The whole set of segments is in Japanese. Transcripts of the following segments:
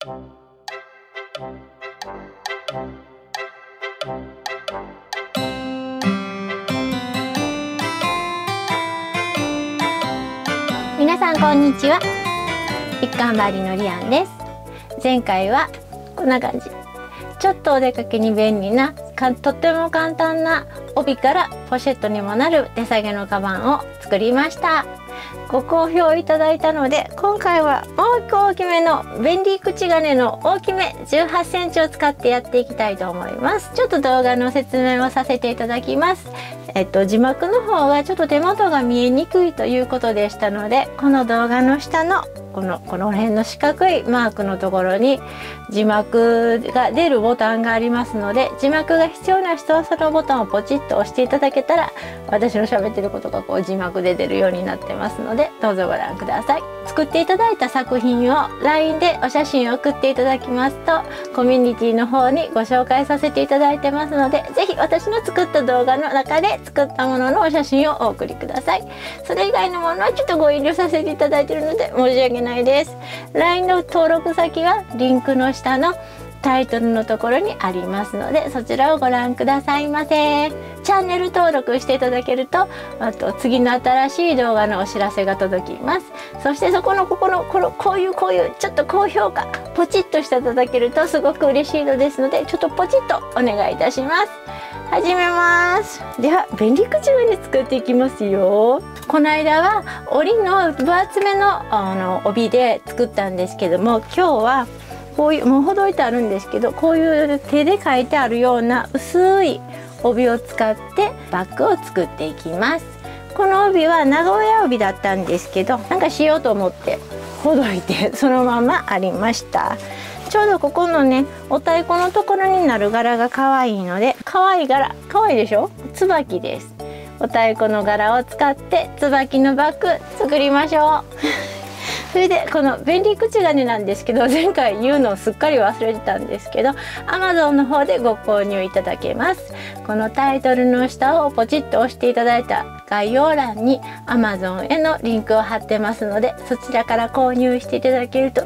皆さんこんにちは。一貫針のりあんです。前回はこんな感じ、ちょっとお出かけに便利なとっても簡単な帯からポシェットにもなる手提げのカバンを作りました。ご好評いただいたので、今回は大きめの便利口金の大きめ18センチを使ってやっていきたいと思います。ちょっと動画の説明をさせていただきます。字幕の方がちょっと手元が見えにくいということでしたので、この動画の下のこの辺の四角いマークのところに字幕が出るボタンがありますので、字幕が必要な人はそのボタンをポチッと押していただけたら、私の喋ってることが字幕で出るようになってますので、どうぞご覧ください。作っていただいた作品を LINE でお写真を送っていただきますと、コミュニティの方にご紹介させていただいてますので、是非私の作った動画の中で作ったもののお写真をお送りください。それ以外のものはちょっとご遠慮させていただいているので申し訳ないです。 LINE の登録先はリンクの下のタイトルのところにありますので、そちらをご覧くださいませ。チャンネル登録していただけると、あと次の新しい動画のお知らせが届きます。そしてこういうちょっと高評価ポチッとしていただけるとすごく嬉しいのですので、ちょっとポチッとお願いいたします。始めます。では便利口金作っていきますよ。この間は織の分厚めの帯で作ったんですけども、今日はこういうもうほどいてあるんですけど、こういう手で書いてあるような薄い帯を使ってバッグを作っていきます。この帯は名古屋帯だったんですけど、なんかしようと思ってほどいてそのままありました。ちょうどここのね、お太鼓のところになる柄が可愛いので、可愛い柄、可愛いでしょ。椿です。お太鼓の柄を使って椿のバッグ作りましょう。それでこの便利口金なんですけど、前回言うのをすっかり忘れてたんですけど、 Amazon の方でご購入いただけます。このタイトルの下をポチッと押していただいた概要欄に Amazon へのリンクを貼ってますので、そちらから購入していただけると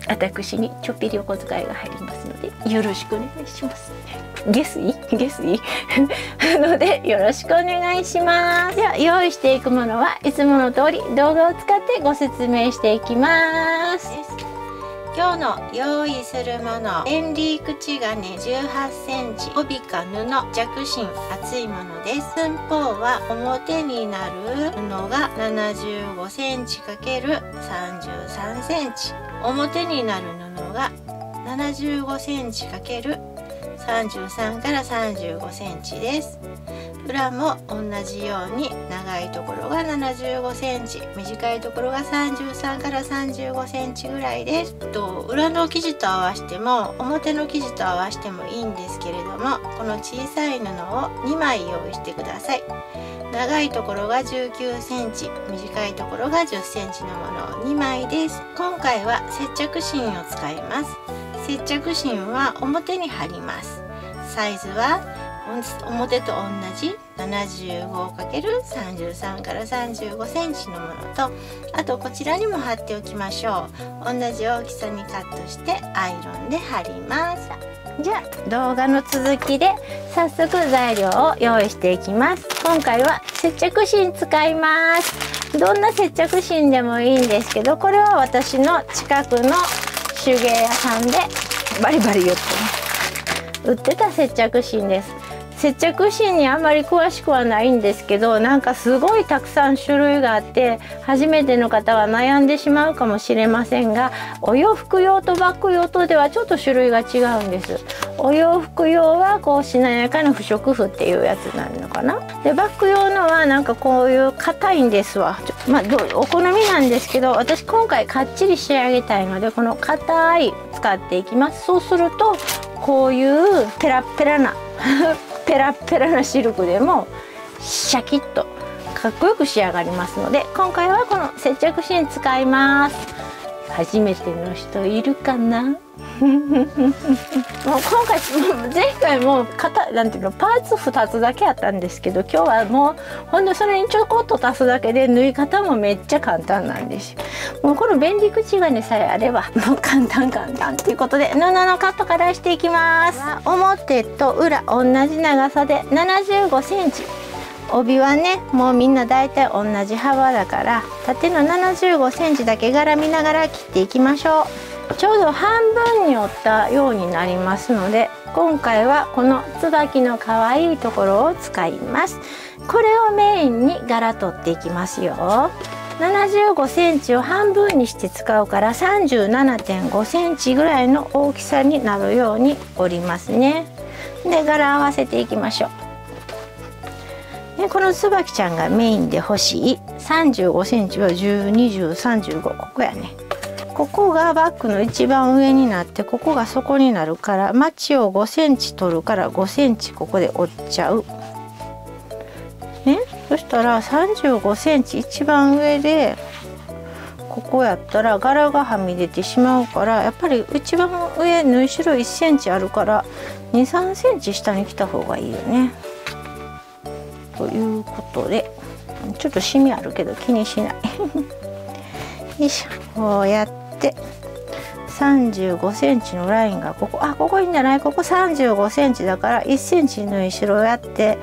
私にちょっぴりお小遣いが入りますので、よろしくお願いします。ゲスいのでよろしくお願いします。では用意していくものはいつもの通り動画を使ってご説明していきます。今日の用意するもの、便利口金18センチ帯か布弱芯厚いものです。寸法は表になる布が75センチ ×33 センチ、表になる布が75センチ ×33 から35センチです。裏も同じように長いところが75センチ、短いところが33から35センチぐらいです。裏の生地と合わせても表の生地と合わせてもいいんですけれども、この小さい布を2枚用意してください。長いところが19センチ、短いところが10センチのものを2枚です。今回は接着芯を使います。接着芯は表に貼ります。サイズは表と同じ 75×33 から35センチのものと、あとこちらにも貼っておきましょう。同じ大きさにカットしてアイロンで貼ります。じゃあ動画の続きで早速材料を用意していきます。今回は接着芯使います。どんな接着芯でもいいんですけど、これは私の近くの手芸屋さんでバリバリ言って売ってた接着芯です。接着芯にあんまり詳しくはないんですけど、なんかすごいたくさん種類があって、初めての方は悩んでしまうかもしれませんが、お洋服用とバッグ用とではちょっと種類が違うんです。お洋服用はこうしなやかな不織布っていうやつなのかな。でバッグ用のはなんかこういう硬いんですわ。お好みなんですけど、私今回かっちり仕上げたいのでこの硬い使っていきます。そうするとこういうペラッペラなペラッペラなシルクでもシャキッとかっこよく仕上がりますので、今回はこの接着芯使います。初めての人いるかな？もう今回前回もなんていうのパーツ2つだけやったんですけど、今日はもうほんとそれにちょこっと足すだけで縫い方もめっちゃ簡単なんですよ。もうこの便利口金さえあればもう簡単っていうことで、布のカットからしていきます。表と裏同じ長さで75センチ。帯はねもうみんな大体同じ幅だから、縦の75センチだけ柄見ながら切っていきましょう。ちょうど半分に折ったようになりますので、今回はこの椿の可愛いところを使います。これをメインに柄取っていきますよ。75センチを半分にして使うから 37.5 センチぐらいの大きさになるように折りますね。で柄合わせていきましょう。この椿ちゃんがメインで欲しい35センチは10、20、35、ここやね。ここがバッグの一番上になって、ここが底になるから、マチを5センチ取るから5センチここで折っちゃう。ね、そしたら35センチ一番上で、ここやったら柄がはみ出てしまうから、やっぱり一番上縫い代1センチあるから2、3センチ下に来た方がいいよね。ということで、ちょっとシミあるけど気にしないよいしょ。こうやって35センチのラインがここいいんじゃない？ここ35センチだから1センチ縫い代をやって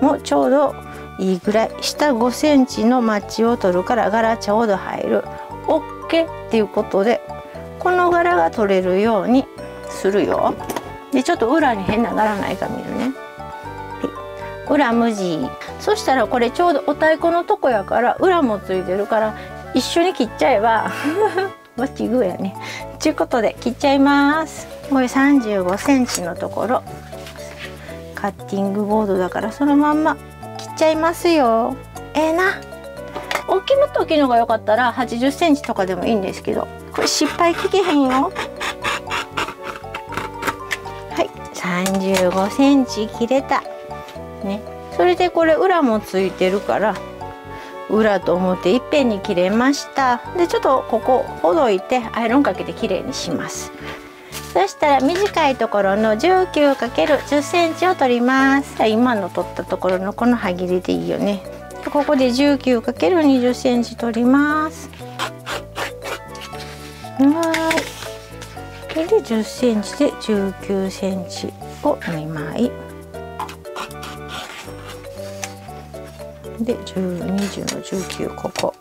もちょうどいいぐらい。下5センチのマッチを取るから柄ちょうど入る。 OK っていうことで、この柄が取れるようにするよ。でちょっと裏に変な柄ないか見るね。裏無地。そしたらこれちょうどお太鼓のとこやから裏もついてるから一緒に切っちゃえばもちぐやね。ということで切っちゃいます。これ35センチのところカッティングボードだからそのまんま切っちゃいますよ。大きめと大きいのが良かったら80センチとかでもいいんですけど、これ失敗聞けへんよ。はい、35センチ切れたね。それでこれ裏もついてるから裏と表いっぺんに切れました。でちょっとここほどいてアイロンかけてきれいにします。そしたら短いところの 19×10 センチを取ります。今の取ったところのこの歯切れでいいよね。ここで 19×20 センチ取ります。これで10センチで19センチを2枚で10、20の19ここ。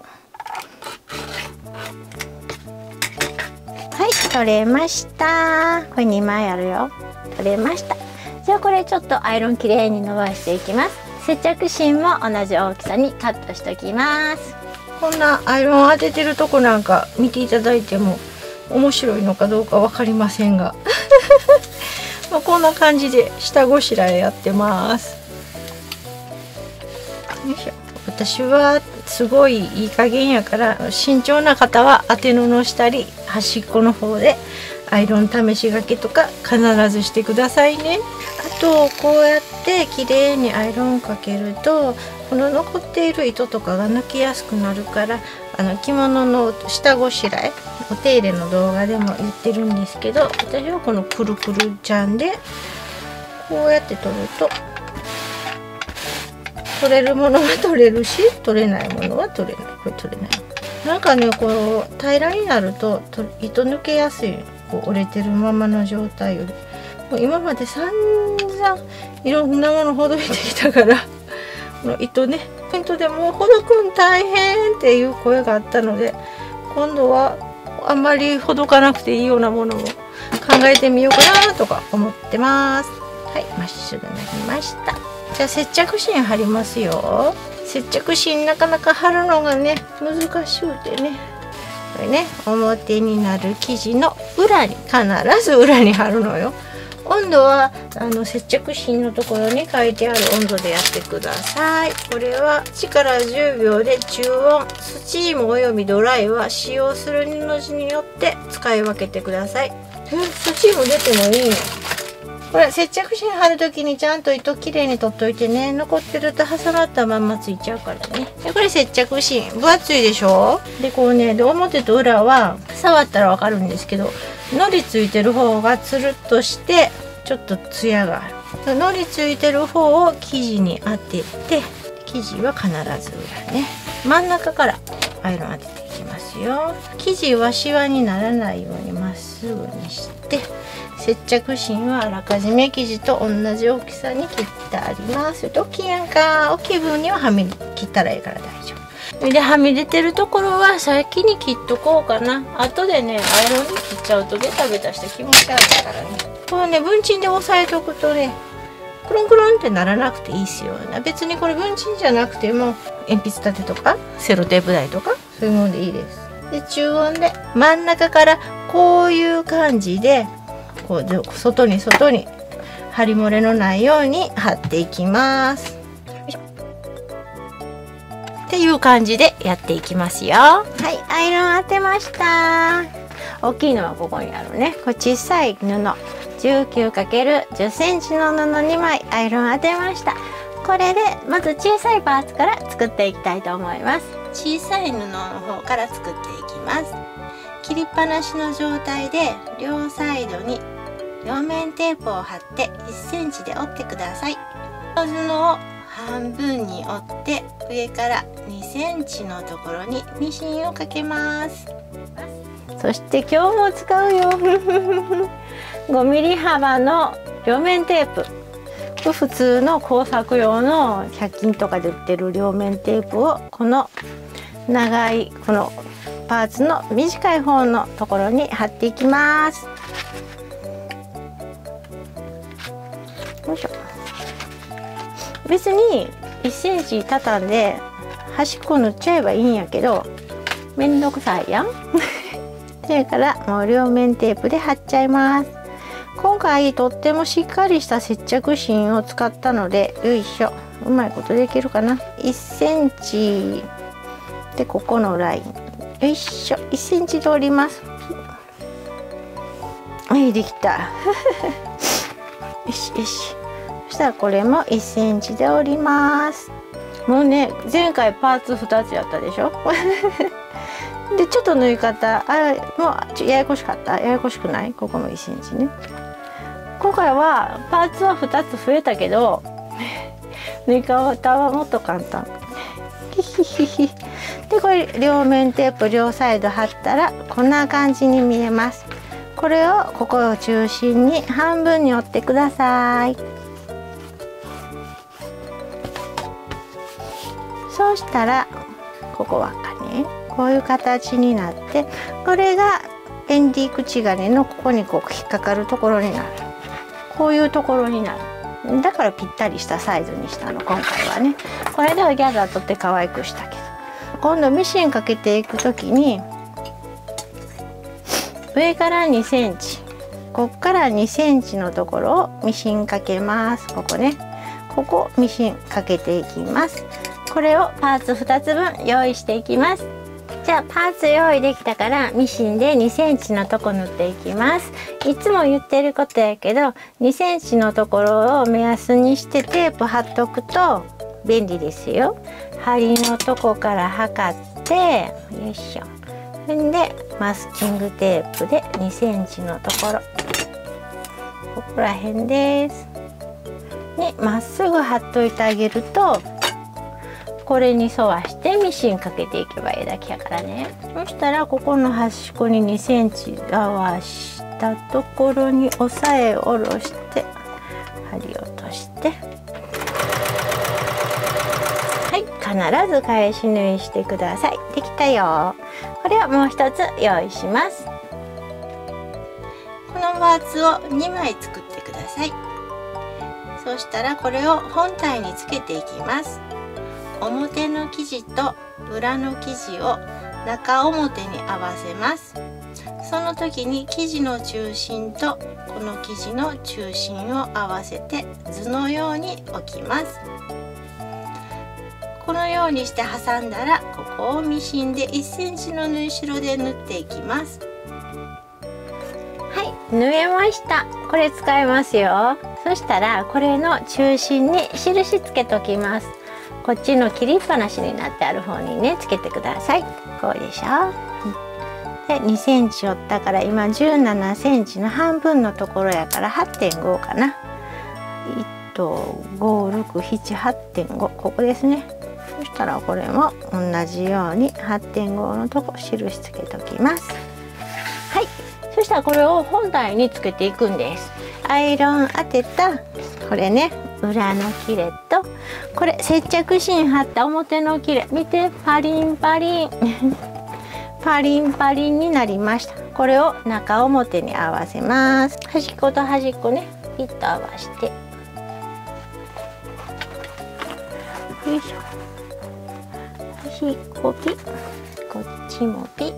はい、取れました。これ2枚あるよ。取れました。じゃあこれちょっとアイロンきれいに伸ばしていきます。接着芯も同じ大きさにカットしておきます。こんなアイロン当ててるとこなんか見ていただいても面白いのかどうか分かりませんがまあこんな感じで下ごしらえやってます。よいしょ。私はすごいいい加減やから慎重な方は当て布したり端っこの方でアイロン試しがけとか必ずしてくださいね。あとこうやって綺麗にアイロンかけるとこの残っている糸とかが抜きやすくなるから、着物の下ごしらえお手入れの動画でも言ってるんですけど、私はこのくるくるちゃんでこうやって取ると取れるものは取れるし取れないものは取れない。これ取れない。なんかねこう平らになると糸抜けやすい。こう折れてるままの状態よりもう今まで散々いろんなものほどいてきたからこの糸ねポイントでもうほどくん大変っていう声があったので、今度はあんまりほどかなくていいようなものを考えてみようかなとか思ってます。はい、まっすぐなりました。じゃあ接着芯貼りますよ。接着芯なかなか貼るのがね難しくてね、これね表になる生地の裏に必ず裏に貼るのよ。温度は接着芯のところに書いてある温度でやってください。これは1から10秒で中温。スチームおよびドライは使用する布地によって使い分けてください。スチーム出てもいいの？これ接着芯貼る時にちゃんと糸きれいに取っといてね。残ってると挟まったまんまついちゃうからね。でこれ接着芯分厚いでしょ。でこうね、で表と裏は触ったらわかるんですけど、のりついてる方がつるっとしてちょっとツヤがある。のりついてる方を生地に当てて、生地は必ず裏ね、真ん中からアイロン当てていきますよ。生地はシワにならないようにまっすぐにして、接着芯はあらかじめ生地と同じ大きさに切ってあります。大きいやんか、大きい分にははみ切ったらいいから大丈夫で、はみ出てるところは先に切っとこうかな。後でね、アイロンに切っちゃうとベタベタして気持ち悪いからね。これね、文鎮で押さえとくとね、クルンクルンってならなくていいっすよ。別にこれ文鎮じゃなくても鉛筆立てとかセロテープ台とかそういうものでいいです。で中温で真ん中からこういう感じでこう外に針漏れのないように貼っていきます。っていう感じでやっていきますよ。はい、アイロン当てました。大きいのはここにあるね。これ小さい布 19×10 センチの布2枚アイロン当てました。これでまず小さいパーツから作っていきたいと思います。小さい布の方から作っていきます。切りっぱなしの状態で両サイドに両面テープを貼って1センチで折ってください。布を半分に折って上から2センチのところにミシンをかけます。そして今日も使うよ5ミリ幅の両面テープ。普通の工作用の100均とかで売ってる両面テープをこの長いこのパーツの短い方のところに貼っていきます。よいしょ。別に1センチ畳んで端っこ塗っちゃえばいいんやけどめんどくさいやんそれからもう両面テープで貼っちゃいます。今回とってもしっかりした接着芯を使ったので、よいしょ、うまいことできるかな。1センチでここのライン、よいしょ、1センチで折ります。はい、できたよしよし。そしたらこれも1センチで折ります。もうね、前回パーツ2つやったでしょでちょっと縫い方もうややこしかった。ややこしくない？ここも1センチね。今回はパーツは2つ増えたけど縫い方はもっと簡単でこれ両面テープ両サイド貼ったらこんな感じに見えます。これをここを中心に半分に折ってください。そうしたらここ輪っかね、こういう形になって、これがエンディ口金のここにこう引っかかるところになる。こういうところになる。だからぴったりしたサイズにしたの今回はね。これではギャザー取って可愛くしたけど、今度ミシンかけていく時に上から2センチ、こっから2センチのところをミシンかけます。ここね、ここミシンかけていきます。これをパーツ2つ分用意していきます。じゃあパーツ用意できたからミシンで2センチのとこ縫っていきます。いつも言ってることやけど2センチのところを目安にしてテープ貼っとくと便利ですよ。針のとこから測ってよいしょ。それでマスキングテープで2センチのところ、ここら辺ですね、まっすぐ貼っといてあげるとこれに沿わしてミシンかけていけばいいだけやからね。そしたらここの端っこに2センチ合わしたところに押さえ下ろして針落として、はい、必ず返し縫いしてください。できたよ。これをもう一つ用意します。このパーツを2枚作ってください。そしたらこれを本体につけていきます。表の生地と裏の生地を中表に合わせます。その時に生地の中心とこの生地の中心を合わせて図のように置きます。このようにして挟んだらここをミシンで1センチの縫い代で縫っていきます。はい、縫えました。これ使えますよ。そしたらこれの中心に印つけときます。こっちの切りっぱなしになってある方にねつけてください。こうでしょ。で2センチ折ったから今17センチの半分のところやから 8.5 かな。56778.5 ここですね。そしたらこれも同じように 8.5 のとこ印つけときます。はい、そしたらこれを本体につけていくんです。アイロン当てたこれね、裏の切れとこれ接着芯貼った表の切れ見て、パリンパリンパリンパリンになりました。これを中表に合わせます。端っこと端っこねピッと合わせて、よいしょ、端っこピ、こっちもピ、こ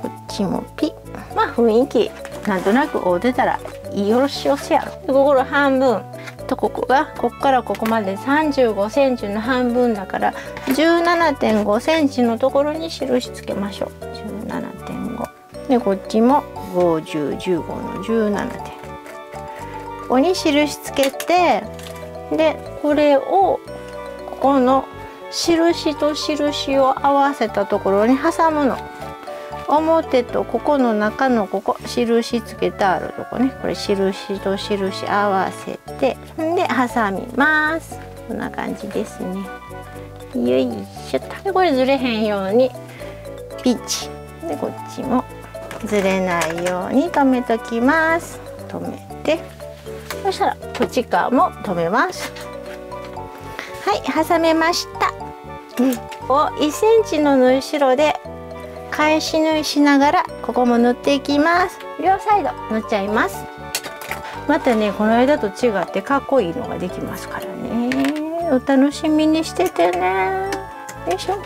っちもピ。まあ雰囲気なんとなく合うてたらよろしおせやろ。ここの半分とここがこっからここまで35センチの半分だから 17.5 センチのところに印つけましょう。 17.5 でこっちも5015の17.5、ここに印つけて、でこれをここの印と印を合わせたところに挟むの。表とここの中のここ印つけてあるとこね、これ印と印合わせてで挟みます。こんな感じですね。よいしょと。でこれずれへんようにピッチでこっちもずれないように留めときます。留めて、そしたらこっち側も留めます。はい、挟めました。1センチの縫い代で返し縫いしながらここも縫っていきます。両サイド縫っちゃいます。またねこの間と違ってかっこいいのができますからね。お楽しみにしててね。よいしょ、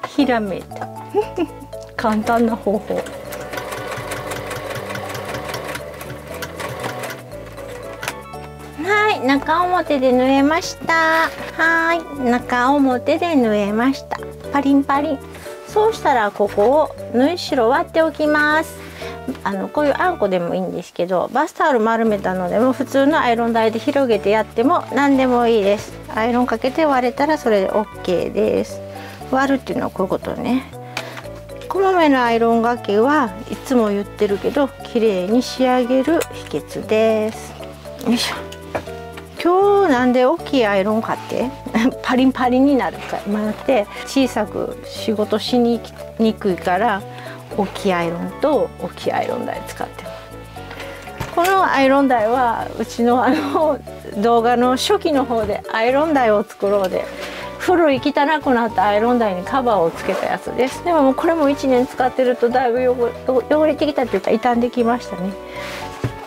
ひらめいた簡単な方法。はい、中表で縫えました。はい、中表で縫えました。パリンパリン。そうしたらここを縫い代割っておきます。こういうあんこでもいいんですけど、バスタオル丸めたのでも普通のアイロン台で広げてやっても何でもいいです。アイロンかけて割れたらそれで OK です。割るっていうのはこういうことね。こまめなアイロンがけはいつも言ってるけど綺麗に仕上げる秘訣です。よいしょ。今日なんで大きいアイロン買ってパリンパリンになるかなって小さく仕事しにくいから大きいアイロンと大きいアイロン台使ってます。このアイロン台はうちの動画の初期の方でアイロン台を作ろうで古い汚くなったアイロン台にカバーをつけたやつです。でももうこれも1年使ってるとだいぶ汚れてきたというか傷んできましたね。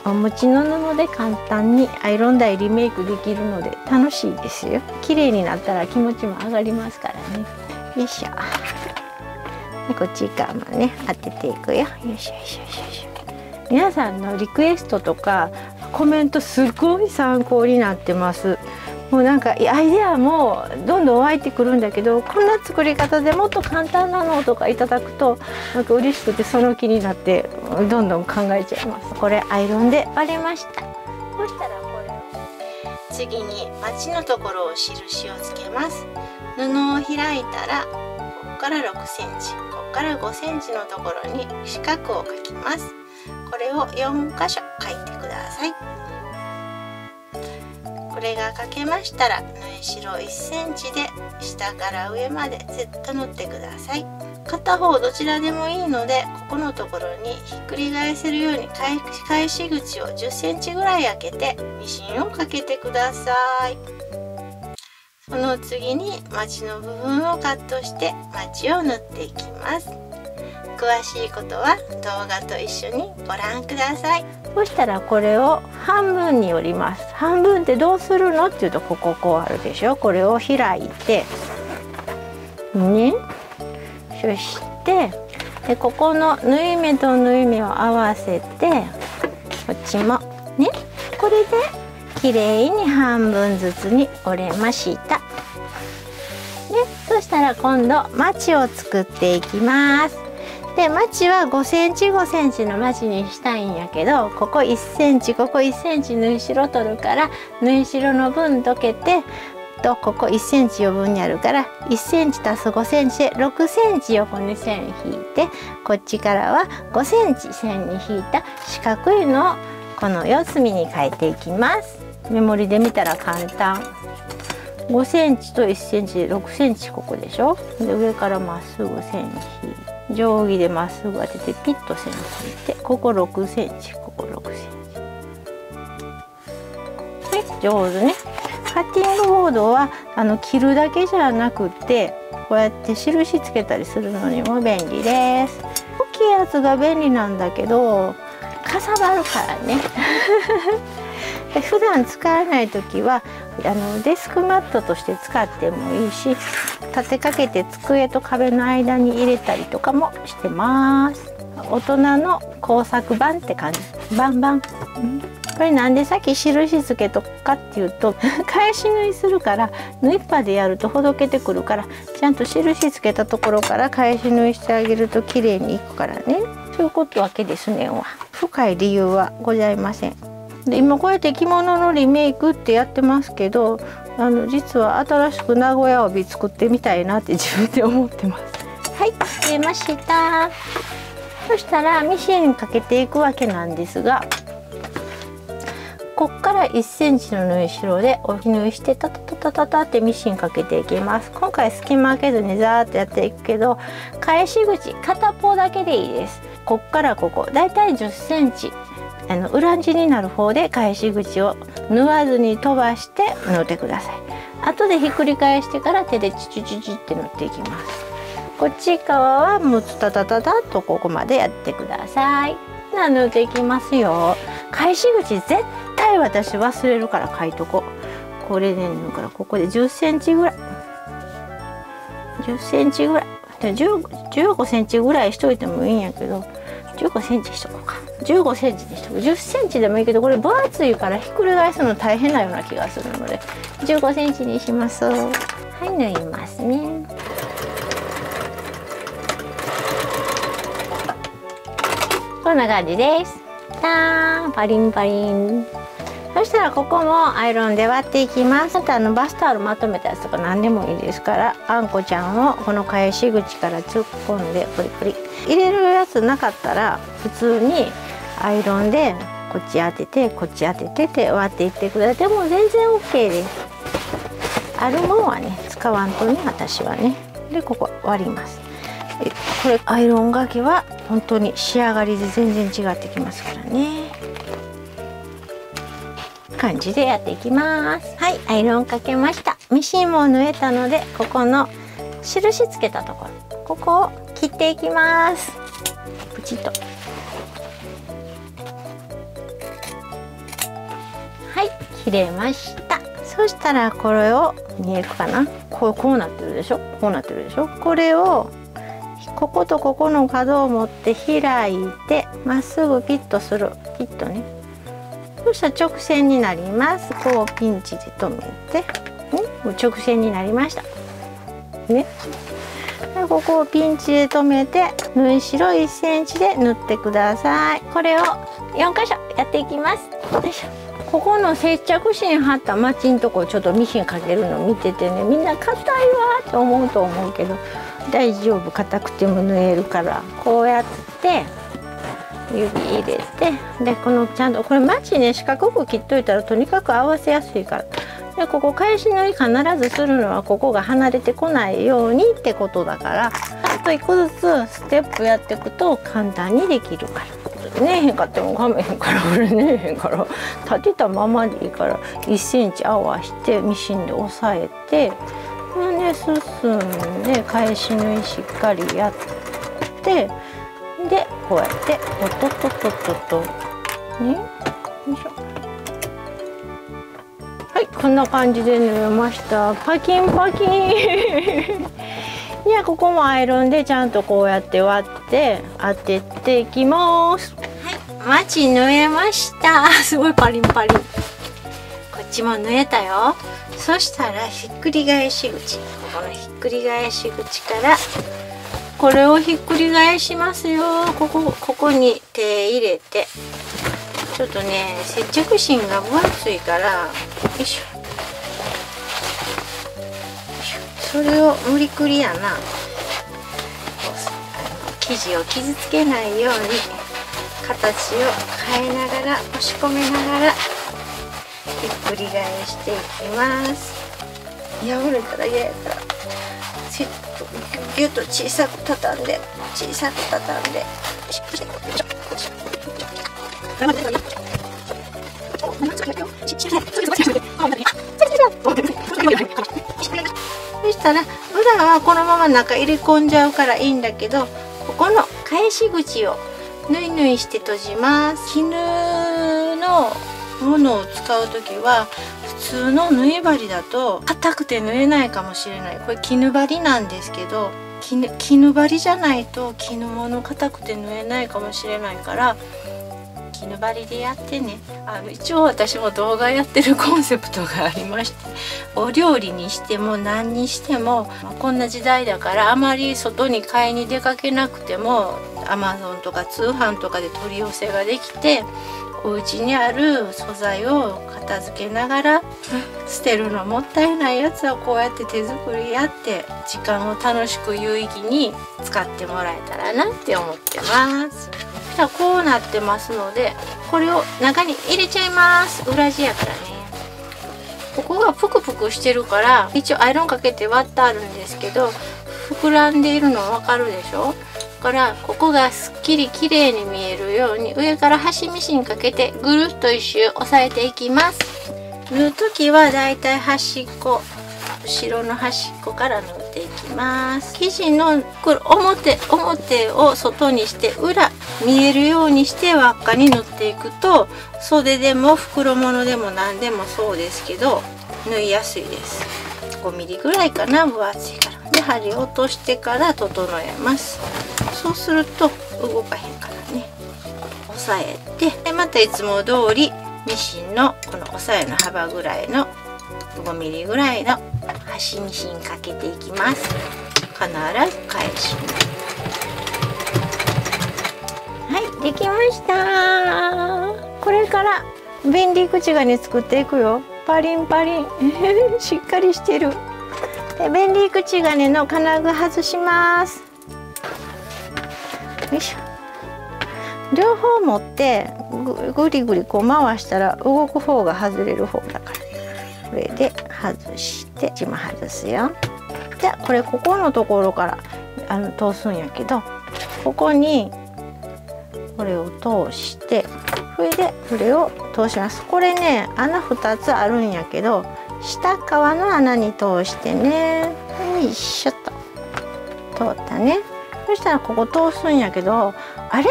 お持ちの布で簡単にアイロン台リメイクできるので楽しいですよ。綺麗になったら気持ちも上がりますからね。よいしょ。でこっち側もね当てていくよ。よいしょよいしょよいしょ。皆さんのリクエストとかコメントすごい参考になってます。もうなんかアイデアもどんどん湧いてくるんだけど、こんな作り方でもっと簡単なのとかいただくとなんか嬉しくてその気になってどんどん考えちゃいます。これアイロンで割れました。そしたらこれ次にまちのところを印をつけます。布を開いたらここから6センチ、ここから5センチのところに四角を描きます。これを4箇所描いてください。これが描けましたら縫い代1センチで下から上までずっと縫ってください。片方どちらでもいいのでここのところにひっくり返せるように返し口を10センチぐらい開けてミシンをかけてください。その次にまちの部分をカットしてまちを縫っていきます。詳しいことは動画と一緒にご覧ください。そしたらこれを半分に折ります。半分ってどうするのっていうとこうあるでしょ。これを開いてね、そしてでここの縫い目と縫い目を合わせてこっちもね、これで綺麗に半分ずつに折れました。そしたら今度まちを作っていきます。でまちは5センチ5センチのまちにしたいんやけど、ここ1センチここ1センチ縫い代取るから、縫い代の分どけてと、ここ1センチ余分にあるから1センチ足す5センチで6センチ横に線引いて、こっちからは5センチ線に引いた四角いのをこの四隅に変えていきます。メモリで見たら簡単。5センチと1センチで6センチここでしょ。で上からまっすぐ線引いて、定規でまっすぐ当ててピッと線引いて、ここ6センチここ6センチ。はい、上手ね。カッティングボードは切るだけじゃなくってこうやって印つけたりするのにも便利です。大きいやつが便利なんだけどかさばるからねで普段使わない時はデスクマットとして使ってもいいし、立てかけて机と壁の間に入れたりとかもしてます。大人の工作版って感じ。バンバン、これなんでさっき印つけとくかっていうと返し縫いするから縫いっぱでやるとほどけてくるから、ちゃんと印つけたところから返し縫いしてあげると綺麗にいくからね。そういうことわけですね。深い理由はございません。で今こうやって着物のリメイクってやってますけど、実は新しく名古屋帯作ってみたいなって自分で思ってます。はい、入れました。そしたらミシンかけていくわけなんですが、こっから1センチの縫い代で折り縫いしてタタタタタタってミシンかけていきます。今回隙間開けずにザーッとやっていくけど、返し口片方だけでいいです。こっからここだいたい10センチ裏地になる方で返し口を縫わずに飛ばして縫ってください。後でひっくり返してから手でチチチチって縫っていきます。こっち側はもうタタタタッとここまでやってください。縫っていきますよ。返し口絶対私忘れるから書いとこう。これで縫うからここで10センチぐらい10センチぐらい15センチぐらいしといてもいいんやけど、15センチしとこうか。15センチにしとく。10センチでもいいけど、これ分厚いからひっくり返すの大変なような気がするので15センチにします。はい、縫いますね。こんな感じです。ターン、パリンパリン。そしたらここもアイロンで割っていきます。あとバスタオルまとめたやつとか何でもいいですから、あんこちゃんをこの返し口から突っ込んでプリプリ入れるやつなかったら普通にアイロンでこっち当ててこっち当ててって割っていってください。でも全然 OK です。あるもんはね使わんとね、私はね。でここ割ります。これアイロンがけは本当に仕上がりで全然違ってきますからね。感じでやっていきます。はい、アイロンかけました。ミシンも縫えたので、ここの印つけたところ、ここを切っていきます。プチッと。はい、切れました。そしたらこれを見えるかな。こうなってるでしょ。こうなってるでしょ。これをこことここの角を持って開いてまっすぐピッとする。ピッとね。そしたら直線になります。こうピンチで留めて、直線になりました。ね。でここをピンチで留めて縫い代1センチで縫ってください。これを4箇所やっていきます。よいしょ。ここの接着芯貼ったマチんとこちょっとミシンかけるの見ててね、みんな硬いわと思うと思うけど大丈夫。硬くても縫えるから、こうやって指入れて、でこのちゃんとこれマチね四角く切っといたらとにかく合わせやすいから。でここ返し縫い必ずするのはここが離れてこないようにってことだから、あと1個ずつステップやっていくと簡単にできるから。ねえへんかってもかめへんから、これねえへんから立てたままでいいから1センチ合わしてミシンで押さえて、で進んで返し縫いしっかりやって、でこうやっておっとっとっとっとっとね、よいしょ。はい、こんな感じで縫えました。パキンパキンじゃあここもアイロンでちゃんとこうやって割って当てていきます。はい、マチ縫えました。すごいパリンパリン。こっちも縫えたよ。そしたらひっくり返し口、ここのひっくり返し口からこれをひっくり返しますよ。ここに手入れて、ちょっとね接着芯が分厚いから、よいしょ、それを無理くりやな、生地を傷つけないように形を変えながら、押し込めながらひっくり返していきます。破れたら嫌やからギュッと小さく畳んで、小さく畳んで、そしたら裏はこのまま中入れ込んじゃうからいいんだけど、ここの返し口を縫い縫いして閉じます。絹のものを使う時は普通の縫い針だと硬くて縫えないかもしれない。これ絹針なんですけど、絹針じゃないと絹物硬くて縫えないかもしれないから、絹針でやってね。一応私も動画やってるコンセプトがありまして、お料理にしても何にしても、こんな時代だからあまり外に買いに出かけなくても Amazon とか通販とかで取り寄せができて、お家にある素材を片付けながら、捨てるのもったいないやつはこうやって手作りやって時間を楽しく有意義に使ってもらえたらなって思ってます。じゃあこうなってますので、これを中に入れちゃいます。裏地やからね。ここがプクプクしてるから、一応アイロンかけて割ってあるんですけど、膨らんでいるの分かるでしょ。だからここがすっきり綺麗に見えるように、上から端ミシンかけてぐるっと一周押さえていきます。縫う時はだいたい端っこ、後ろの端っこから縫っていきます。生地の表を外にして、裏見えるようにして輪っかに縫っていくと、袖でも袋物でも何でもそうですけど縫いやすいです。5ミリぐらいかな、分厚いから。で針を落としてから整えます。そうすると動かへんからね、押さえて、でまたいつも通りミシンのこの押さえの幅ぐらいの5ミリぐらいの端ミシンかけていきます。必ず返します。はい、できました。これから便利口金作っていくよ。パリンパリンしっかりしてる。で便利口金の金具外します。よいしょ。両方持ってぐりぐりこう回したら動く方が外れる方だから、これで外して、こっちも外すよ。じゃあこれここのところから通すんやけど、ここにこれを通して、それでこれを通します。これね、穴2つあるんやけど、下側の穴に通してね、よいしょっと通ったね。そしたらここ通すんやけど、あれ通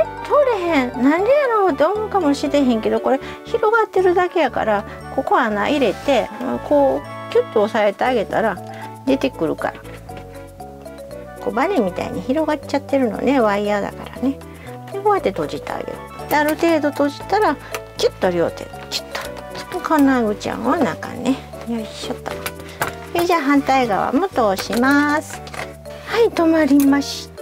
れへん、なんでやろうって思うかもしれへんけど、これ広がってるだけやから、ここ穴入れてこうキュッと押さえてあげたら出てくるから。こうバネみたいに広がっちゃってるのね、ワイヤーだからね。でこうやって閉じてあげる。である程度閉じたらキュッと両手キュッと金具ちゃんを中ね、よいしょっと。じゃあ反対側も通します。はい、止まりました。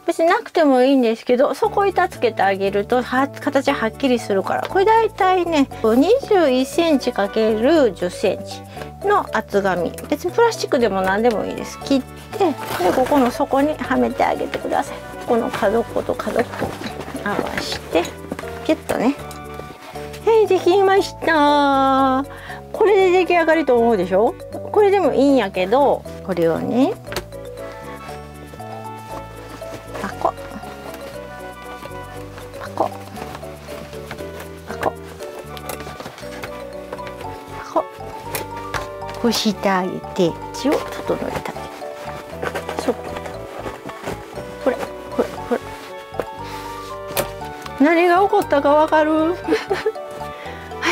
別になくてもいいんですけど、そこ板つけてあげると形はっきりするから。これだいたいね21センチ ×10 センチの厚紙、別にプラスチックでも何でもいいです。切って、でここの底にはめてあげてください。この角っこと角っこ合わしてキュッとね。はい、できました。これで出来上がりと思うでしょ。これでもいいんやけど、これをねパコパコパコパコこうしてあげて、血を整えてあげる。そこほらほらほら、何が起こったかわかるは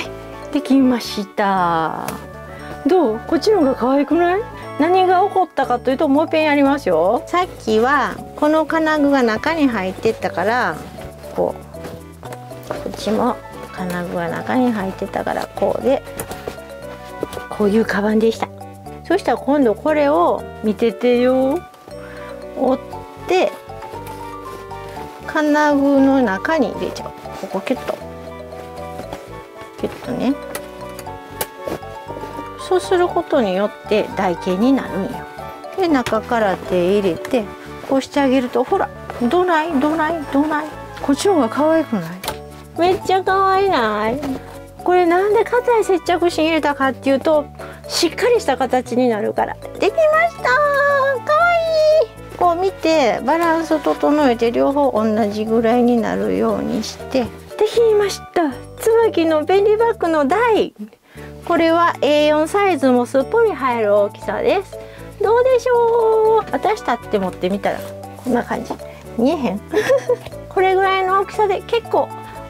い、できました。どう？こっちの方が可愛くない？何が起こったかというと、もう一遍やりますよ。さっきはこの金具が中に入ってったから、こっちも金具が中に入ってたから、こうでこういうカバンでした。そしたら今度これを見ててよ。折って金具の中に入れちゃう。ここキュッとキュッとね。そうすることによって台形になるんよ。で中から手入れてこうしてあげると、ほらどないどないどない、こっちの方が可愛くない？めっちゃ可愛いない？これなんで硬い接着芯入れたかっていうと、しっかりした形になるから。できました。可愛い。こう見てバランス整えて両方同じぐらいになるようにしてできました。椿の便利バッグの台。これは A4 サイズもすっぽり入る大きさです。どうでしょう？私立って持ってみたらこんな感じ。見えへん？これぐらいの大きさで結構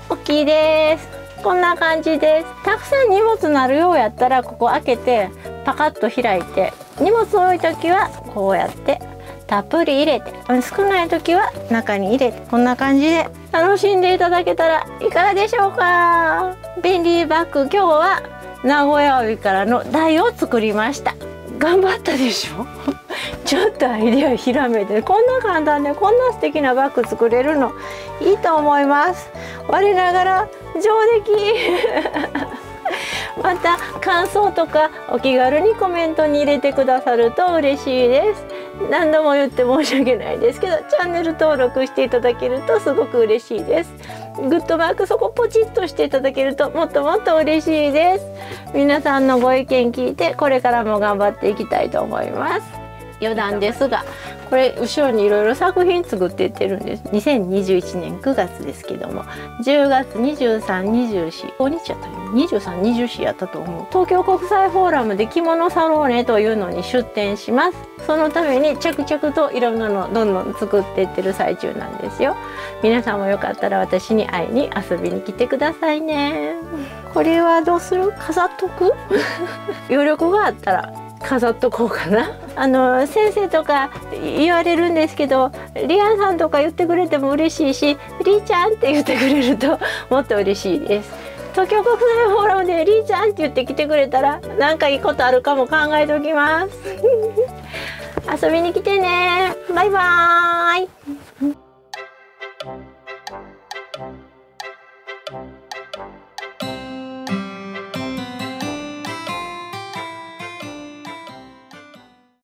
大きいです。こんな感じです。たくさん荷物なるようやったらここ開けてパカッと開いて、荷物多い時はこうやってたっぷり入れて、少ない時は中に入れて、こんな感じで楽しんでいただけたらいかがでしょうか。便利バッグ、今日は名古屋帯からの台を作りました。頑張ったでしょ？ちょっとアイデアひらめいて、こんな簡単でこんな素敵なバッグ作れるのいいと思います。我ながら上出来。また感想とかお気軽にコメントに入れてくださると嬉しいです。何度も言って申し訳ないですけど、チャンネル登録していただけるとすごく嬉しいです。グッドマークそこポチッとしていただけるともっともっと嬉しいです。皆さんのご意見聞いてこれからも頑張っていきたいと思います。余談ですが、これ後ろにいろいろ作品作っていってるんです。2021年9月ですけども、10月23、24、5日やったの23、24やったと思う。東京国際フォーラムで着物サローネというのに出展します。そのために着々といろんなのどんどん作っていってる最中なんですよ。皆さんもよかったら私に会いに遊びに来てくださいね。これはどうする？飾っとく？余力があったら飾っとこうかな。先生とか言われるんですけど、リアンさんとか言ってくれても嬉しいし、リーちゃんって言ってくれるともっと嬉しいです。東京国際フォーラムでリーちゃんって言ってきてくれたらなんかいいことあるかも考えておきます。遊びに来てね。バイバーイ。